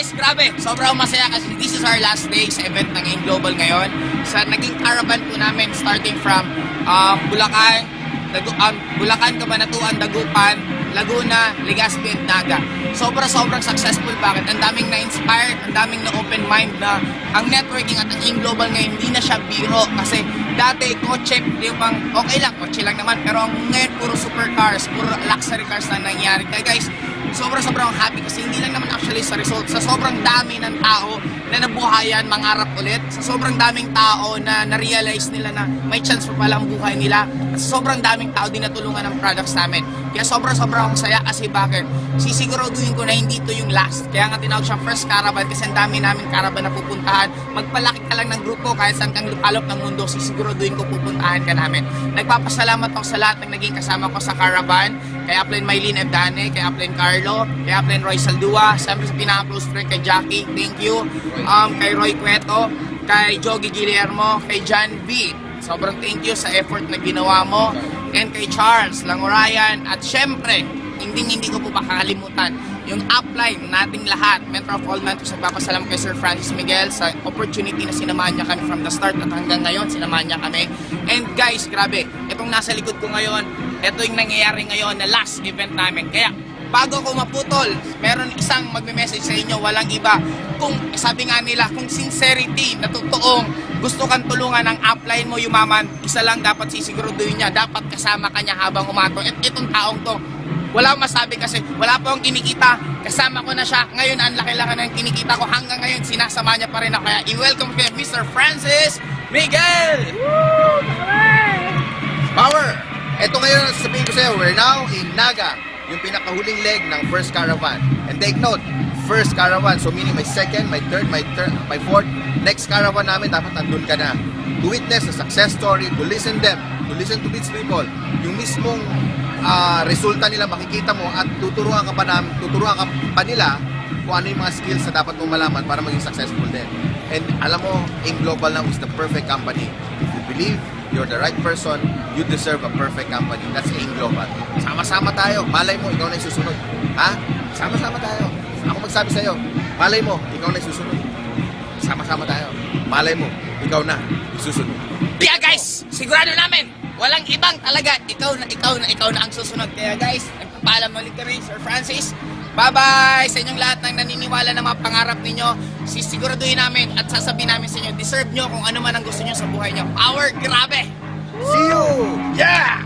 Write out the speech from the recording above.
guys, grabe. Sobrang masaya kasi this is our last day sa event ng AIM Global ngayon. Sa naging caravan po namin starting from Bulacan, Cabanatuan, Dagupan, Laguna, Legazpi, and Naga. Sobrang successful. Bakit? Ang daming na-inspired, ang daming na-open mind na ang networking at ang AIM Global ngayon hindi na siya biro. Kasi dati, kotse, yung pang, okay lang, kotse lang naman. Pero ngayon, puro supercars, puro luxury cars na nangyari. Kaya guys, sobrang happy kasi hindi lang naman actually sa result. Sa sobrang dami ng tao na nabuhayan, mangarap ulit. Sa sobrang daming tao na na-realize nila na may chance pa palang buhay nila. At sa sobrang daming tao din natulungan ng products namin. Kaya sobrang akong saya kasi bakit? Sisiguraduhin ko na hindi ito yung last. Kaya nga tinawag siyang first caravan kasi ang dami namin caravan na pupuntahan. Magpalaki ka lang ng grupo kahit saan kang lupalop ng mundo, sisiguraduhin ko pupuntahan ka namin. Nagpapasalamat ako sa lahat ng naging kasama ko sa caravan. Kay Upline Mylene Evdane, kay Upline Carlo, kay Upline Roy Saldua, siyempre sa pinaka-close friend kay Jackie, thank you. Kay Roy Cueto, kay Jogi Guillermo, kay John V. Sobrang thank you sa effort na ginawa mo. And kay Charles Langorayan. At syempre, hindi ko po makakalimutan yung upline nating lahat. Mentor of all mentors, nagpapasalam kay Sir Francis Miguel sa opportunity na sinamahan niya kami from the start at hanggang ngayon, sinamahan niya kami. And guys, grabe, itong nasa likod ko ngayon, ito yung nangyayari ngayon na last event namin. Kaya, bago ko maputol, meron isang magme-message sa inyo, walang iba. Kung sabi nga nila, kung sincerity na totoong gusto kang tulungan ng upline mo yumaman, isa lang dapat sisiguraduhin niya, dapat kasama ka niya habang umatong. At itong taong to, wala masabi kasi wala pa akong kinikita, kasama ko na siya. Ngayon, ang laki-laki na yung kinikita ko. Hanggang ngayon, sinasama niya pa rin ako. Kaya i-welcome kay Mr. Francis Miguel! Woo! Power! Ito ngayon, sabihin ko sa'yo, we're now in Naga, yung pinakahuling leg ng first caravan. And take note, first caravan, so meaning my second, my third, my fourth, next caravan namin, dapat nandun ka na. To witness the success story, to listen them, to listen to these people, yung mismong resulta nila makikita mo at tuturuan ka pa nila kung ano yung mga skills na dapat mong malaman para maging successful din. And alam mo, AIM Global now is the perfect company. If you believe you're the right person, you deserve a perfect company. That's AIM Global. Sama-sama tayo. Malay mo, ikaw na yung susunod. Ha? Sama-sama tayo. Ako magsabi sa'yo, malay mo, ikaw na yung susunod. Sama-sama tayo. Malay mo, ikaw na yung susunod. Kaya guys, sigurado namin, walang ibang talaga, ikaw na ang susunod. Kaya guys, nagpapaalam ulit kami, Sir Francis. Bye-bye sa inyong lahat ng naniniwala ng mga pangarap ninyo. Sisiguraduhin namin at sasabihin namin sa inyo, deserve nyo kung ano man ang gusto nyo sa buhay nyo. Power, grabe! See you! Yeah!